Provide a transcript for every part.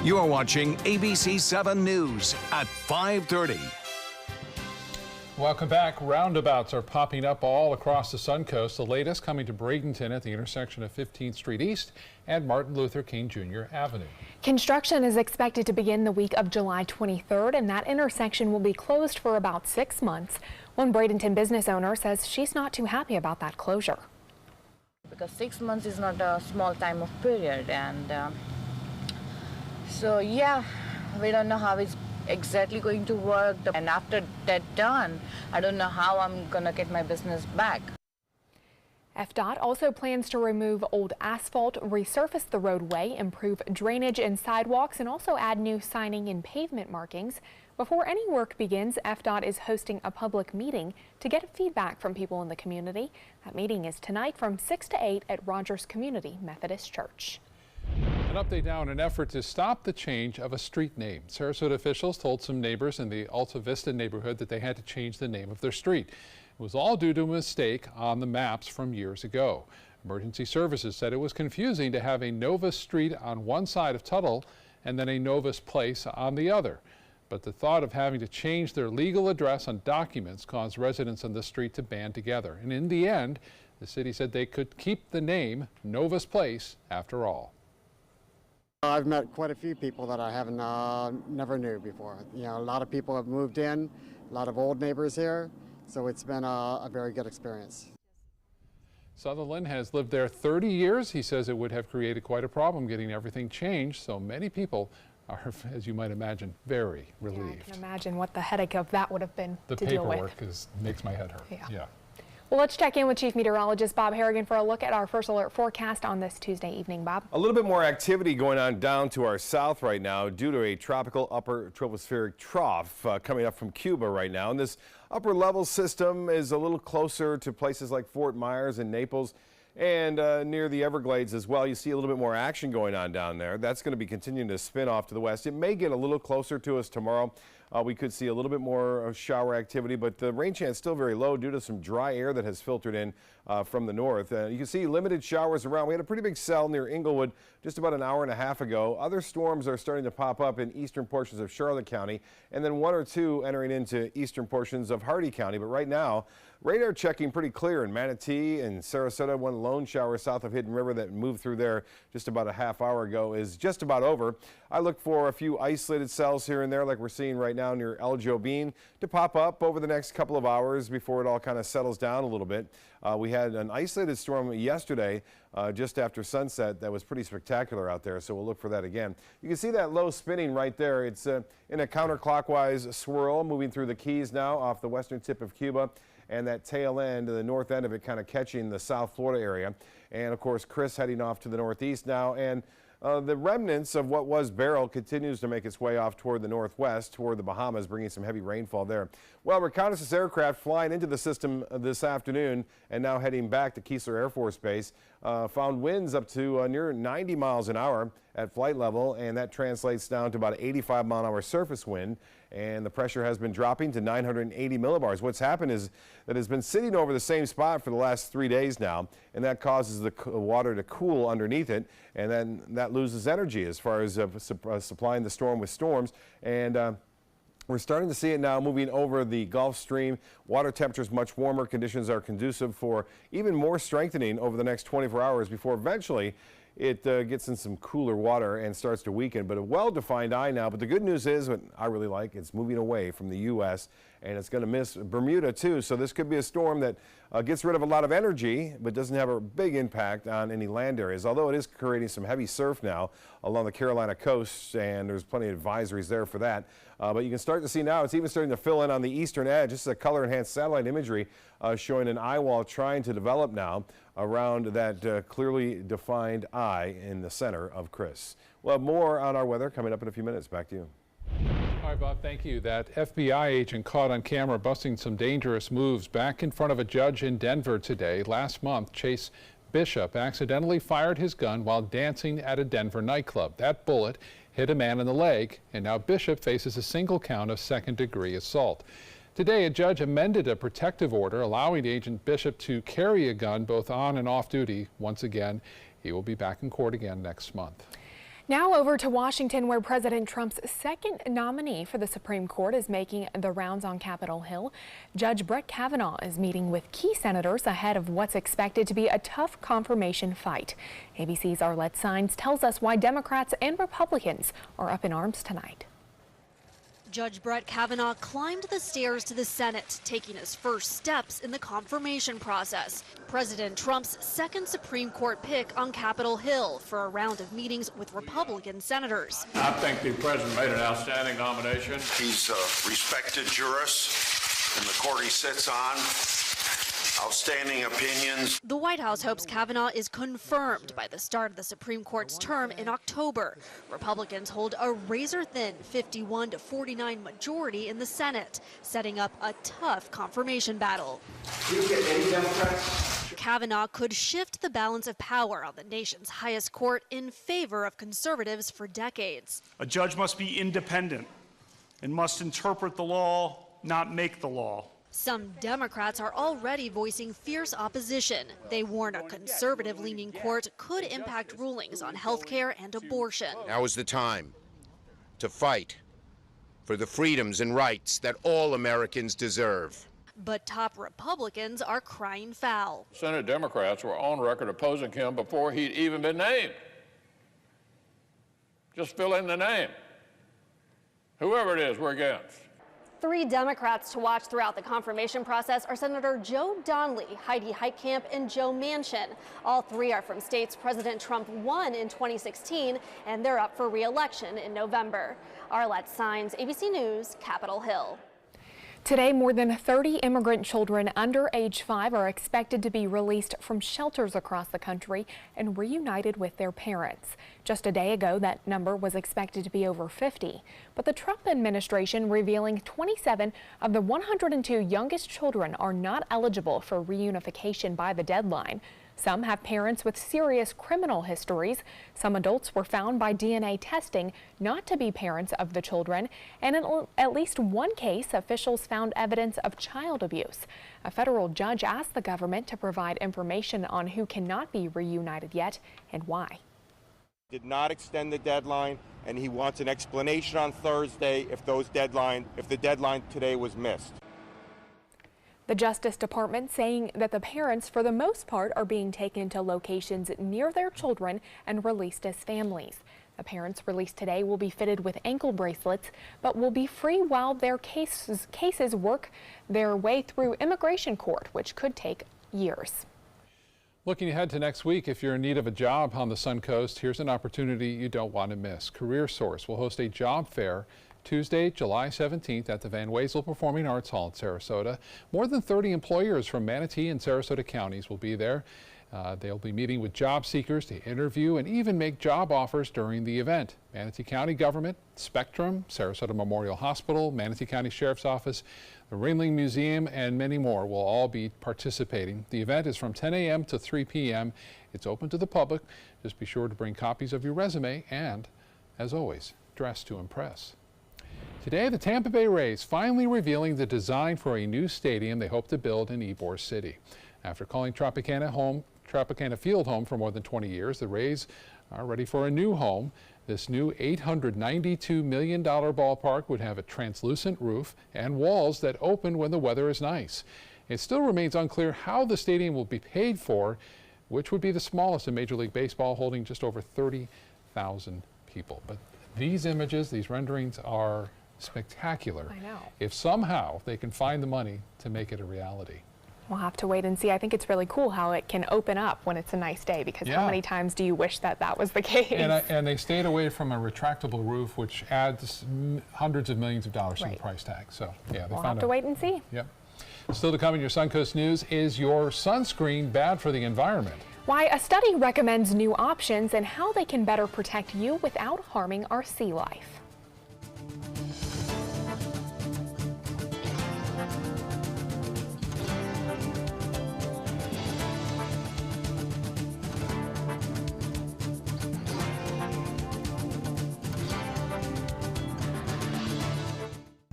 You are watching ABC7 News at 5:30. Welcome back. Roundabouts are popping up all across the Suncoast. The latest coming to Bradenton at the intersection of 15th Street East and Martin Luther King Jr. Avenue. Construction is expected to begin the week of July 23rd, and that intersection will be closed for about 6 months. One Bradenton business owner says she's not too happy about that closure. Because 6 months is not a small time of period, and so yeah, we don't know how it's exactly going to work, and after that done, I don't know how I'm gonna get my business back. FDOT also plans to remove old asphalt, resurface the roadway, improve drainage and sidewalks, and also add new signing and pavement markings. Before any work begins, FDOT is hosting a public meeting to get feedback from people in the community. That meeting is tonight from 6 to 8 at Rogers Community Methodist Church. An update now in an effort to stop the change of a street name. Sarasota officials told some neighbors in the Alta Vista neighborhood that they had to change the name of their street. It was all due to a mistake on the maps from years ago. Emergency services said it was confusing to have a Novus Street on one side of Tuttle and then a Novus Place on the other. But the thought of having to change their legal address on documents caused residents on the street to band together. And in the end, the city said they could keep the name Novus Place after all. I've met quite a few people that I haven't never knew before. You know, a lot of people have moved in, a lot of old neighbors here, so it's been a very good experience. Sutherland has lived there 30 years. He says it would have created quite a problem getting everything changed, so many people are, as you might imagine, very relieved. Yeah, I can imagine what the headache of that would have been to deal with. The paperwork makes my head hurt. Yeah. Well, let's check in with Chief Meteorologist Bob Harrigan for a look at our first alert forecast on this Tuesday evening. Bob. A little bit more activity going on down to our south right now due to a tropical upper tropospheric trough coming up from Cuba right now. And this upper level system is a little closer to places like Fort Myers and Naples and near the Everglades as well. You see a little bit more action going on down there. That's going to be continuing to spin off to the west. It may get a little closer to us tomorrow. We could see a little bit more shower activity, but the rain chance still very low due to some dry air that has filtered in from the north. You can see limited showers around. We had a pretty big cell near Inglewood just about an hour and a half ago. Other storms are starting to pop up in eastern portions of Charlotte County, and then one or two entering into eastern portions of Hardee County. But right now, radar checking pretty clear in Manatee and Sarasota. One lone shower south of Hidden River that moved through there just about a half hour ago is just about over. I look for a few isolated cells here and there like we're seeing right now near El Jobin to pop up over the next couple of hours before it all kind of settles down a little bit. We had an isolated storm yesterday just after sunset that was pretty spectacular out there, so we'll look for that again. You can see that low spinning right there. It's in a counterclockwise swirl moving through the Keys now off the western tip of Cuba, and that tail end, the north end of it, kind of catching the South Florida area. And of course, Chris heading off to the northeast now, and the remnants of what was Beryl continues to make its way off toward the northwest, toward the Bahamas, bringing some heavy rainfall there. Well, reconnaissance aircraft flying into the system this afternoon and now heading back to Keesler Air Force Base found winds up to near 90 miles an hour at flight level, and that translates down to about 85-mile-an-hour surface wind, and the pressure has been dropping to 980 millibars. What's happened is that it's been sitting over the same spot for the last 3 days now, and that causes the water to cool underneath it, and then that loses energy as far as supplying the storm with storms. And we're starting to see it now moving over the Gulf Stream. Water temperatures much warmer. Conditions are conducive for even more strengthening over the next 24 hours before eventually it gets in some cooler water and starts to weaken, but a well-defined eye now. But the good news is, what I really like, it's moving away from the U.S. and it's going to miss Bermuda too. So this could be a storm that gets rid of a lot of energy, but doesn't have a big impact on any land areas, although it is creating some heavy surf now along the Carolina coast, and there's plenty of advisories there for that. But you can start to see now it's even starting to fill in on the eastern edge. This is a color-enhanced satellite imagery showing an eye wall trying to develop now around that clearly defined eye in the center of Chris. We'll have more on our weather coming up in a few minutes. Back to you. All right, Bob, thank you. That FBI agent caught on camera busting some dangerous moves back in front of a judge in Denver today. Last month, Chase Bishop accidentally fired his gun while dancing at a Denver nightclub. That bullet hit a man in the leg, and now Bishop faces a single count of second-degree assault. Today, a judge amended a protective order allowing Agent Bishop to carry a gun both on and off duty. Once again, he will be back in court again next month. Now over to Washington, where President Trump's second nominee for the Supreme Court is making the rounds on Capitol Hill. Judge Brett Kavanaugh is meeting with key senators ahead of what's expected to be a tough confirmation fight. ABC's Arlette Saenz tells us why Democrats and Republicans are up in arms tonight. Judge Brett Kavanaugh climbed the stairs to the Senate, taking his first steps in the confirmation process. President Trump's second Supreme Court pick on Capitol Hill for a round of meetings with Republican senators. I think the president made an outstanding nomination. He's a respected jurist in the court he sits on. Outstanding opinions. The White House hopes Kavanaugh is confirmed by the start of the Supreme Court's term in October. Republicans hold a razor-thin 51-49 majority in the Senate, setting up a tough confirmation battle. You get any Democrats? Kavanaugh could shift the balance of power on the nation's highest court in favor of conservatives for decades. A judge must be independent and must interpret the law, not make the law. Some Democrats are already voicing fierce opposition. They warn a conservative-leaning court could impact rulings on health care and abortion. Now is the time to fight for the freedoms and rights that all Americans deserve. But top Republicans are crying foul. Senate Democrats were on record opposing him before he'd even been named. Just fill in the name. Whoever it is, we're against. 3 Democrats to watch throughout the confirmation process are Senator Joe Donnelly, Heidi Heitkamp, and Joe Manchin. All 3 are from states President Trump won in 2016, and they're up for re-election in November. Arlette Saenz, ABC News, Capitol Hill. Today, more than 30 immigrant children under age 5 are expected to be released from shelters across the country and reunited with their parents. Just a day ago, that number was expected to be over 50. But the Trump administration revealing 27 of the 102 youngest children are not eligible for reunification by the deadline. Some have parents with serious criminal histories. Some adults were found by DNA testing not to be parents of the children. And in at least one case, officials found evidence of child abuse. A federal judge asked the government to provide information on who cannot be reunited yet and why. Did not extend the deadline, and he wants an explanation on Thursday if the deadline today was missed. The Justice Department saying that the parents, for the most part, are being taken to locations near their children and released as families. The parents released today will be fitted with ankle bracelets, but will be free while their cases work their way through immigration court, which could take years. Looking ahead to next week, if you're in need of a job on the Sun Coast, here's an opportunity you don't want to miss. CareerSource will host a job fair Tuesday, July 17th at the Van Wezel Performing Arts Hall in Sarasota. More than 30 employers from Manatee and Sarasota counties will be there. They'll be meeting with job seekers to interview and even make job offers during the event. Manatee County Government, Spectrum, Sarasota Memorial Hospital, Manatee County Sheriff's Office, the Ringling Museum, and many more will all be participating. The event is from 10 a.m. to 3 p.m. It's open to the public. Just be sure to bring copies of your resume and, as always, dress to impress. Today, the Tampa Bay Rays finally revealing the design for a new stadium they hope to build in Ybor City. After calling Tropicana Field home for more than 20 years, the Rays are ready for a new home. This new $892 million ballpark would have a translucent roof and walls that open when the weather is nice. It still remains unclear how the stadium will be paid for, which would be the smallest in Major League Baseball, holding just over 30,000 people. But these images, these renderings are spectacular. I know. If somehow they can find the money to make it a reality. We'll have to wait and see. I think it's really cool how it can open up when it's a nice day, because how many times do you wish that that was the case? And they stayed away from a retractable roof, which adds hundreds of millions of dollars to the price tag. So yeah, we'll have to wait and see. Yep. Still to come in your Suncoast News, is your sunscreen bad for the environment? Why a study recommends new options and how they can better protect you without harming our sea life.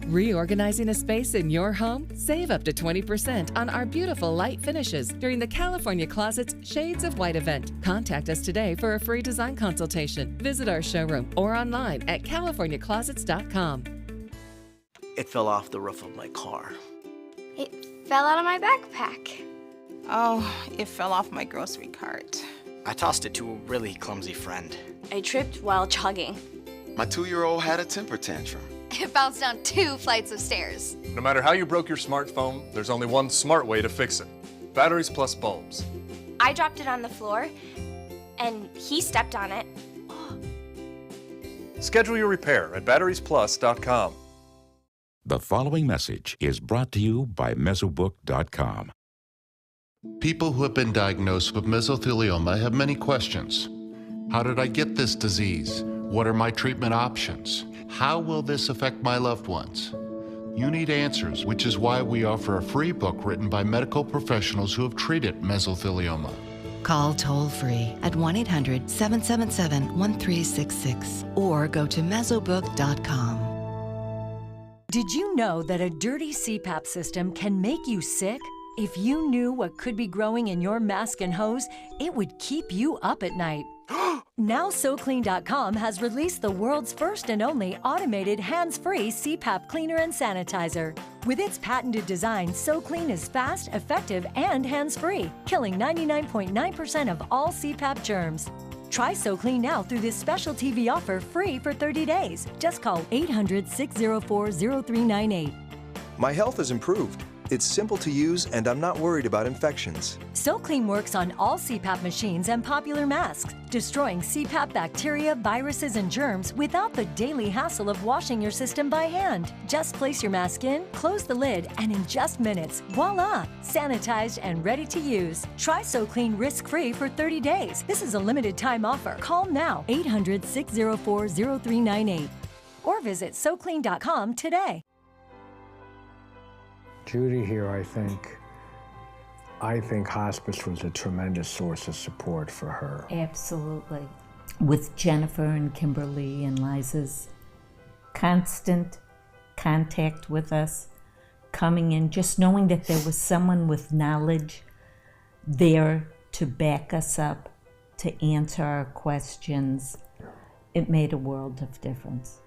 Reorganizing a space in your home? Save up to 20% on our beautiful light finishes during the California Closet's Shades of White event. Contact us today for a free design consultation. Visit our showroom or online at californiaclosets.com. It fell off the roof of my car. It fell out of my backpack. Oh, it fell off my grocery cart. I tossed it to a really clumsy friend. I tripped while jogging. My 2-year-old had a temper tantrum. It bounced down 2 flights of stairs. No matter how you broke your smartphone, there's only one smart way to fix it. Batteries plus bulbs. I dropped it on the floor, and he stepped on it. Schedule your repair at batteriesplus.com. The following message is brought to you by Mesobook.com. People who have been diagnosed with mesothelioma have many questions. How did I get this disease? What are my treatment options? How will this affect my loved ones? You need answers, which is why we offer a free book written by medical professionals who have treated mesothelioma. Call toll-free at 1-800-777-1366 or go to mesobook.com. Did you know that a dirty CPAP system can make you sick? If you knew what could be growing in your mask and hose, it would keep you up at night. Now SoClean.com has released the world's first and only automated hands-free CPAP cleaner and sanitizer. With its patented design, SoClean is fast, effective, and hands-free, killing 99.9% of all CPAP germs. Try SoClean now through this special TV offer free for 30 days. Just call 800-604-0398. My health has improved. It's simple to use, and I'm not worried about infections. SoClean works on all CPAP machines and popular masks, destroying CPAP bacteria, viruses, and germs without the daily hassle of washing your system by hand. Just place your mask in, close the lid, and in just minutes, voila! Sanitized and ready to use. Try SoClean risk-free for 30 days. This is a limited time offer. Call now, 800-604-0398. Or visit SoClean.com today. Judy here, I think hospice was a tremendous source of support for her. Absolutely. With Jennifer and Kimberly and Liza's constant contact with us, coming in, just knowing that there was someone with knowledge there to back us up, to answer our questions, it made a world of difference.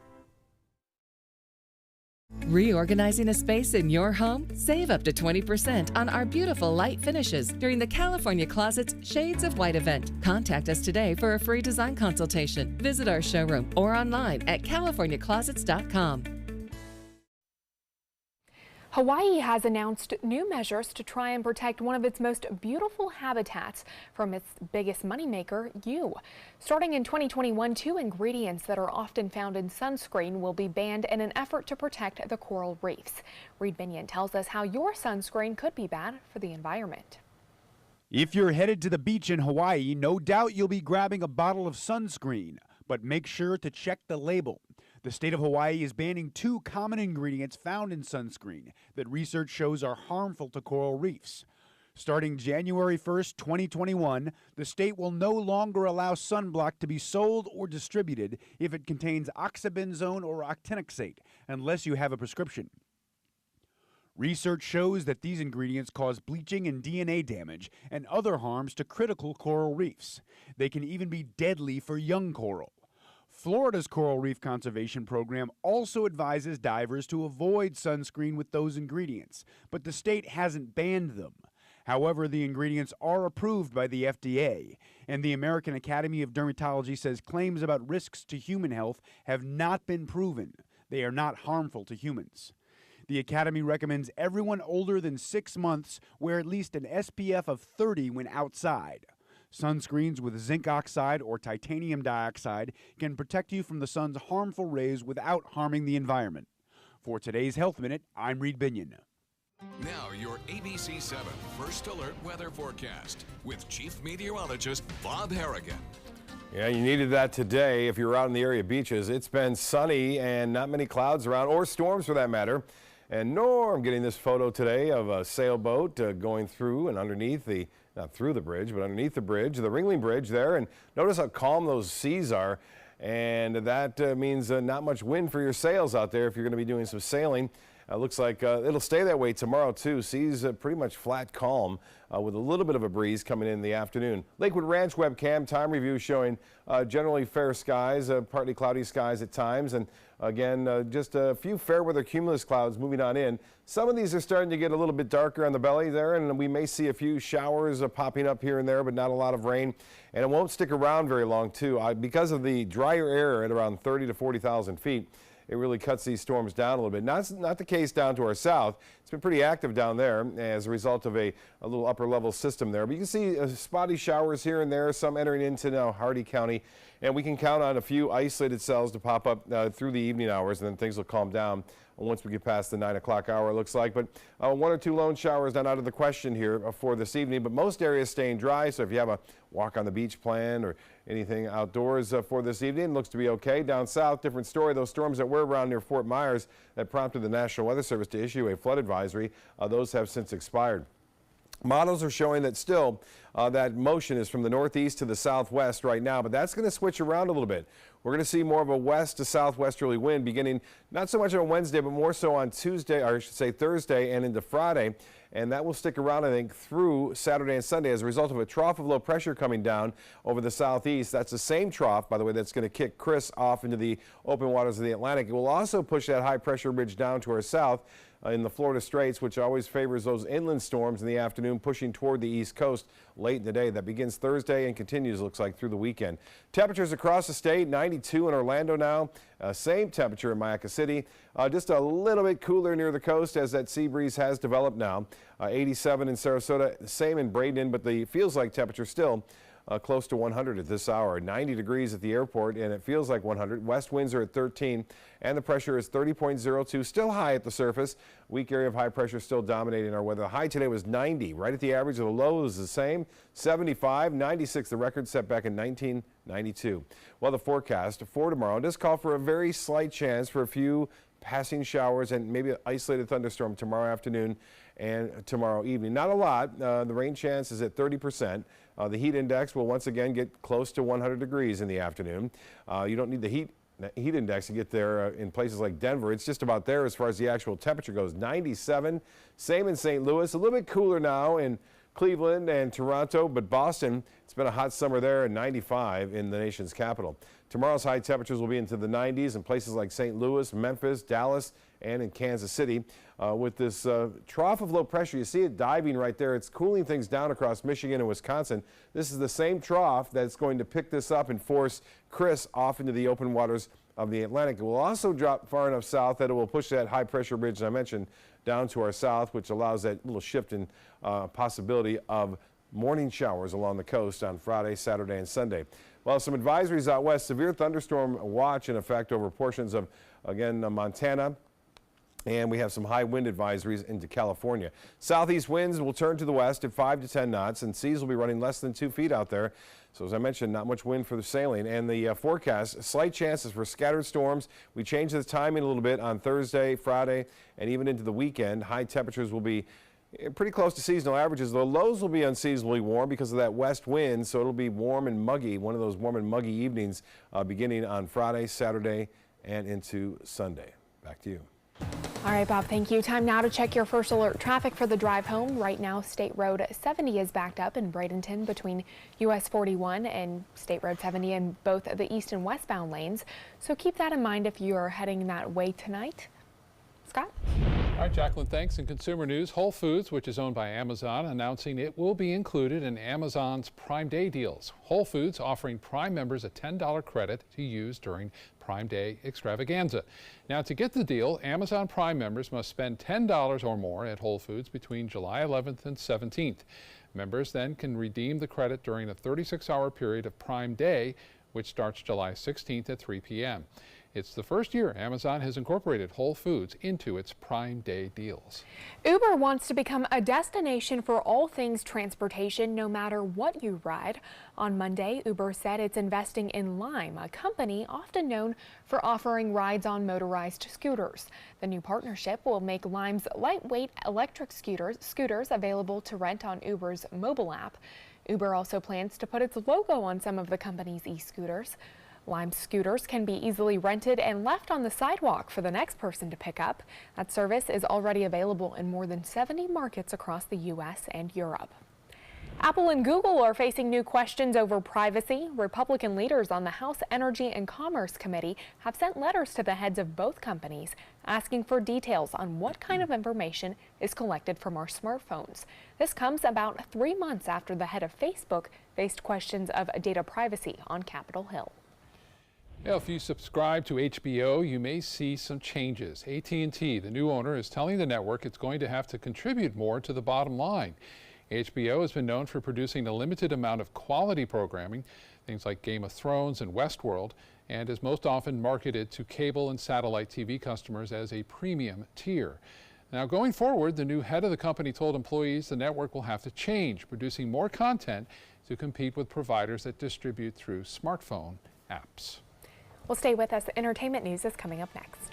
Reorganizing a space in your home? Save up to 20% on our beautiful light finishes during the California Closet's Shades of White event. Contact us today for a free design consultation. Visit our showroom or online at californiaclosets.com. Hawaii has announced new measures to try and protect one of its most beautiful habitats from its biggest moneymaker, you. Starting in 2021, 2 ingredients that are often found in sunscreen will be banned in an effort to protect the coral reefs. Reed Binion tells us how your sunscreen could be bad for the environment. If you're headed to the beach in Hawaii, no doubt you'll be grabbing a bottle of sunscreen, but make sure to check the label. The state of Hawaii is banning 2 common ingredients found in sunscreen that research shows are harmful to coral reefs. Starting January 1st, 2021, the state will no longer allow sunblock to be sold or distributed if it contains oxybenzone or octinoxate, unless you have a prescription. Research shows that these ingredients cause bleaching and DNA damage and other harms to critical coral reefs. They can even be deadly for young coral. Florida's Coral Reef Conservation Program also advises divers to avoid sunscreen with those ingredients, but the state hasn't banned them. However, the ingredients are approved by the FDA, and the American Academy of Dermatology says claims about risks to human health have not been proven. They are not harmful to humans. The Academy recommends everyone older than 6 months wear at least an SPF of 30 when outside. Sunscreens with zinc oxide or titanium dioxide can protect you from the sun's harmful rays without harming the environment. For today's Health Minute, I'm Reed Binion. Now your ABC7 First Alert Weather Forecast with Chief Meteorologist Bob Harrigan. Yeah, you needed that today if you're out in the area beaches. It's been sunny and not many clouds around, or storms for that matter. And Norm getting this photo today of a sailboat going through and underneath the, not through the bridge, but underneath the bridge, the Ringling Bridge there. And notice how calm those seas are. and that means not much wind for your sails out there if you're going to be doing some sailing. Looks like it'll stay that way tomorrow, too. Seas pretty much flat calm with a little bit of a breeze coming in the afternoon. Lakewood Ranch webcam time review showing generally fair skies, partly cloudy skies at times, and again, just a few fair weather cumulus clouds moving on in. Some of these are starting to get a little bit darker on the belly there, and we may see a few showers popping up here and there, but not a lot of rain. And it won't stick around very long, too, because of the drier air at around 30 to 40,000 feet. It really cuts these storms down a little bit. Not the case down to our south. It's been pretty active down there as a result of a little upper level system there. But you can see spotty showers here and there, some entering into now Hardee County. And we can count on a few isolated cells to pop up through the evening hours, and then things will calm down once we get past the 9 o'clock hour, it looks like. But one or two lone showers not out of the question here for this evening, but most areas staying dry. So if you have a walk on the beach plan or anything outdoors for this evening, looks to be okay. Down south, different story. Those storms that were around near Fort Myers that prompted the National Weather Service to issue a flood advisory, those have since expired. Models are showing that still that motion is from the northeast to the southwest right now, but that's going to switch around a little bit. We're going to see more of a west to southwesterly wind beginning not so much on Wednesday, but more so on Tuesday, or I should say Thursday and into Friday. And that will stick around, I think, through Saturday and Sunday as a result of a trough of low pressure coming down over the southeast. That's the same trough, by the way, that's going to kick Chris off into the open waters of the Atlantic. It will also push that high pressure ridge down to our south in the Florida Straits, which always favors those inland storms in the afternoon, pushing toward the east coast late in the day. That begins Thursday and continues, looks like, through the weekend. Temperatures across the state, 92 in Orlando now. Same temperature in Mayaca City. Just a little bit cooler near the coast as that sea breeze has developed now. 87 in Sarasota, same in Bradenton, but the feels like temperature still close to 100 at this hour. 90 degrees at the airport, and it feels like 100. West winds are at 13, and the pressure is 30.02. Still high at the surface. Weak area of high pressure still dominating our weather. The high today was 90, right at the average of the low is the same. 75, 96, the record set back in 1992. Well, the forecast for tomorrow does call for a very slight chance for a few passing showers and maybe an isolated thunderstorm tomorrow afternoon and tomorrow evening. Not a lot. The rain chance is at 30%. The heat index will once again get close to 100 degrees in the afternoon. You don't need the heat index to get there in places like Denver. It's just about there as far as the actual temperature goes. 97, same in St. Louis. A little bit cooler now in Cleveland and Toronto, but Boston, it's been a hot summer there, and 95 in the nation's capital. Tomorrow's high temperatures will be into the 90s in places like St. Louis, Memphis, Dallas, and in Kansas City. With this trough of low pressure, you see it diving right there. It's cooling things down across Michigan and Wisconsin. This is the same trough that's going to pick this up and force Chris off into the open waters of the Atlantic. It will also drop far enough south that it will push that high pressure ridge I mentioned down to our south, which allows that little shift in possibility of morning showers along the coast on Friday, Saturday, and Sunday. Well, some advisories out west. Severe thunderstorm watch in effect over portions of, again, Montana. And we have some high wind advisories into California. Southeast winds will turn to the west at 5 to 10 knots, and seas will be running less than 2 feet out there. So as I mentioned, not much wind for the sailing. And the forecast, slight chances for scattered storms. We changed the timing a little bit on Thursday, Friday, and even into the weekend. High temperatures will be pretty close to seasonal averages. The lows will be unseasonably warm because of that west wind, so it'll be warm and muggy, one of those warm and muggy evenings beginning on Friday, Saturday, and into Sunday. Back to you. All right, Bob, thank you. Time now to check your first alert traffic for the drive home. Right now, State Road 70 is backed up in Bradenton between US 41 and State Road 70 in both the east and westbound lanes. So keep that in mind if you are heading that way tonight. Scott? All right, Jacqueline, thanks. In consumer news, Whole Foods, which is owned by Amazon, announcing it will be included in Amazon's Prime Day deals. Whole Foods offering Prime members a $10 credit to use during Prime Day extravaganza. Now, to get the deal, Amazon Prime members must spend $10 or more at Whole Foods between July 11th and 17th. Members then can redeem the credit during a 36-hour period of Prime Day, which starts July 16th at 3 p.m. It's the first year Amazon has incorporated Whole Foods into its Prime Day deals. Uber wants to become a destination for all things transportation, no matter what you ride. On Monday, Uber said it's investing in Lime, a company often known for offering rides on motorized scooters. The new partnership will make Lime's lightweight electric scooters available to rent on Uber's mobile app. Uber also plans to put its logo on some of the company's e-scooters. Lime scooters can be easily rented and left on the sidewalk for the next person to pick up. That service is already available in more than 70 markets across the U.S. and Europe. Apple and Google are facing new questions over privacy. Republican leaders on the House Energy and Commerce Committee have sent letters to the heads of both companies asking for details on what kind of information is collected from our smartphones. This comes about 3 months after the head of Facebook faced questions of data privacy on Capitol Hill. Now, if you subscribe to HBO, you may see some changes. AT&T, the new owner, is telling the network it's going to have to contribute more to the bottom line. HBO has been known for producing a limited amount of quality programming, things like Game of Thrones and Westworld, and is most often marketed to cable and satellite TV customers as a premium tier. Now, going forward, the new head of the company told employees the network will have to change, producing more content to compete with providers that distribute through smartphone apps. Well, stay with us. Entertainment news is coming up next.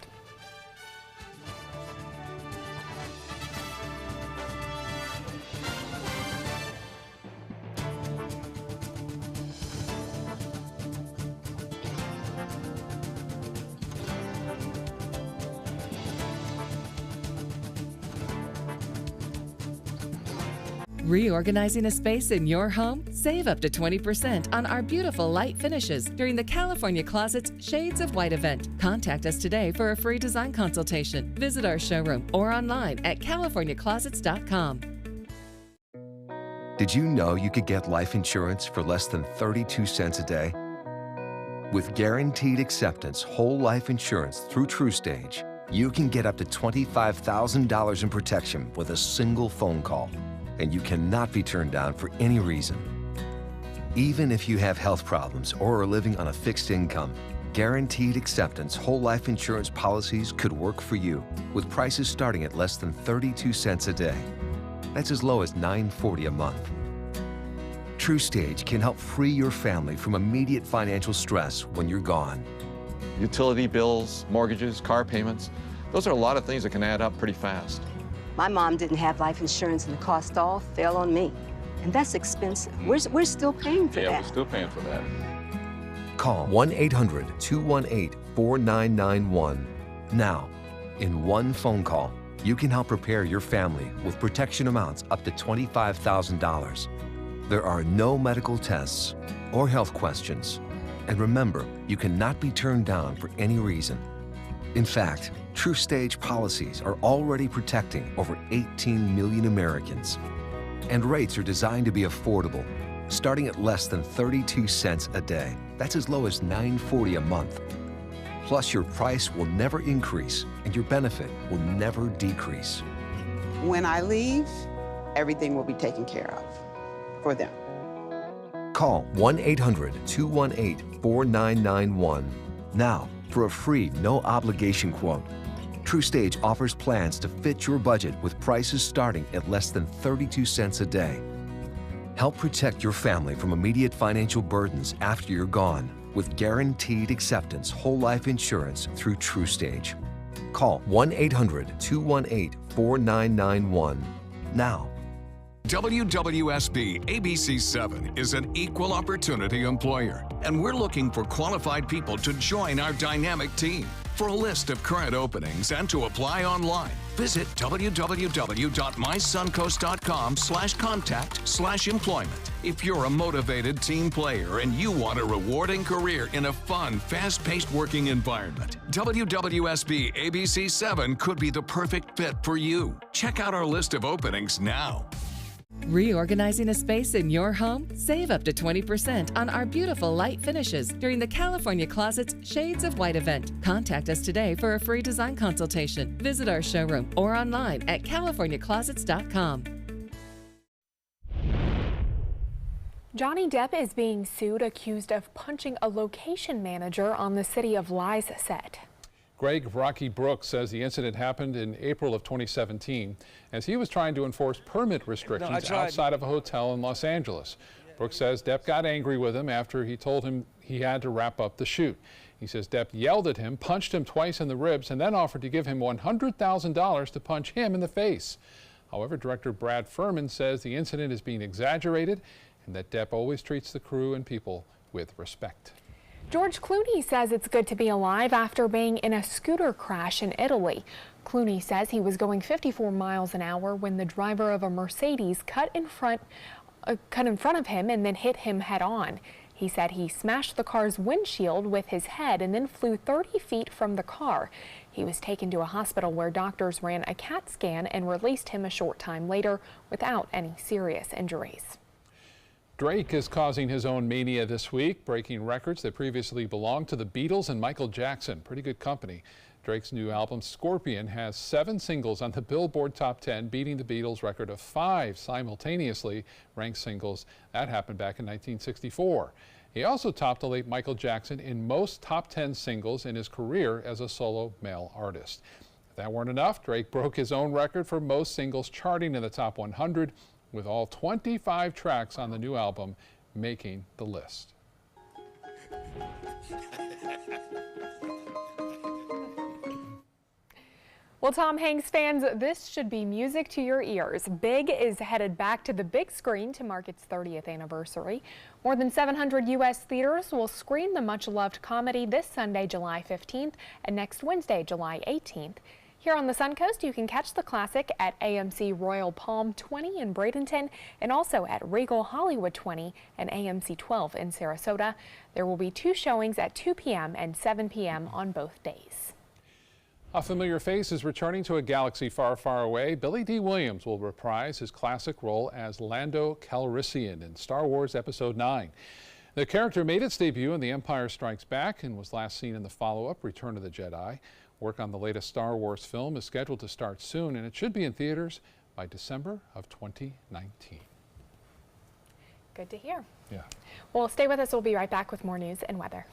Reorganizing a space in your home? Save up to 20% on our beautiful light finishes during the California Closet's Shades of White event. Contact us today for a free design consultation. Visit our showroom or online at californiaclosets.com. Did you know you could get life insurance for less than 32 cents a day? With guaranteed acceptance whole life insurance through TrueStage, you can get up to $25,000 in protection with a single phone call. And you cannot be turned down for any reason. Even if you have health problems or are living on a fixed income, guaranteed acceptance whole life insurance policies could work for you with prices starting at less than 32 cents a day. That's as low as $9.40 a month. TrueStage can help free your family from immediate financial stress when you're gone. Utility bills, mortgages, car payments, those are a lot of things that can add up pretty fast. My mom didn't have life insurance and the cost all fell on me. And that's expensive. We're still paying for that. Yeah, we're still paying for that. Call 1-800-218-4991. Now, in one phone call, you can help prepare your family with protection amounts up to $25,000. There are no medical tests or health questions. And remember, you cannot be turned down for any reason. In fact, TrueStage policies are already protecting over 18 million Americans. And rates are designed to be affordable, starting at less than 32 cents a day. That's as low as $9.40 a month. Plus, your price will never increase and your benefit will never decrease. When I leave, everything will be taken care of for them. Call 1-800-218-4991 now for a free, no-obligation quote. TrueStage offers plans to fit your budget with prices starting at less than 32 cents a day. Help protect your family from immediate financial burdens after you're gone with guaranteed acceptance whole life insurance through TrueStage. Call 1-800-218-4991 now. WWSB ABC7 is an equal opportunity employer, and we're looking for qualified people to join our dynamic team. For a list of current openings and to apply online, visit www.mysuncoast.com/contact/employment. If you're a motivated team player and you want a rewarding career in a fun, fast-paced working environment, WWSB ABC7 could be the perfect fit for you. Check out our list of openings now. Reorganizing a space in your home? Save up to 20% on our beautiful light finishes during the California Closet's Shades of White event. Contact us today for a free design consultation. Visit our showroom or online at californiaclosets.com. Johnny Depp is being sued, accused of punching a location manager on the City of Lies set. Greg Rocky Brooks says the incident happened in April of 2017 as he was trying to enforce permit restrictions outside of a hotel in Los Angeles. Brooks says Depp got angry with him after he told him he had to wrap up the shoot. He says Depp yelled at him, punched him twice in the ribs, and then offered to give him $100,000 to punch him in the face. However, director Brad Furman says the incident is being exaggerated and that Depp always treats the crew and people with respect. George Clooney says it's good to be alive after being in a scooter crash in Italy. Clooney says he was going 54 miles an hour when the driver of a Mercedes cut in front of him and then hit him head on. He said he smashed the car's windshield with his head and then flew 30 feet from the car. He was taken to a hospital where doctors ran a CAT scan and released him a short time later without any serious injuries. Drake is causing his own mania this week, breaking records that previously belonged to the Beatles and Michael Jackson. Pretty good company. Drake's new album, Scorpion, has 7 singles on the Billboard Top 10, beating the Beatles' record of 5 simultaneously ranked singles. That happened back in 1964. He also topped the late Michael Jackson in most top 10 singles in his career as a solo male artist. If that weren't enough, Drake broke his own record for most singles charting in the top 100, with all 25 tracks on the new album making the list. Well, Tom Hanks fans, this should be music to your ears. Big is headed back to the big screen to mark its 30th anniversary. More than 700 U.S. theaters will screen the much-loved comedy this Sunday, July 15th, and next Wednesday, July 18th. Here on the Suncoast, you can catch the classic at AMC Royal Palm 20 in Bradenton and also at Regal Hollywood 20 and AMC 12 in Sarasota. There will be 2 showings at 2 p.m. and 7 p.m. on both days. A familiar face is returning to a galaxy far, far away. Billy D. Williams will reprise his classic role as Lando Calrissian in Star Wars Episode 9. The character made its debut in The Empire Strikes Back and was last seen in the follow-up Return of the Jedi. Work on the latest Star Wars film is scheduled to start soon, and it should be in theaters by December of 2019. Good to hear. Yeah. Well, stay with us. We'll be right back with more news and weather.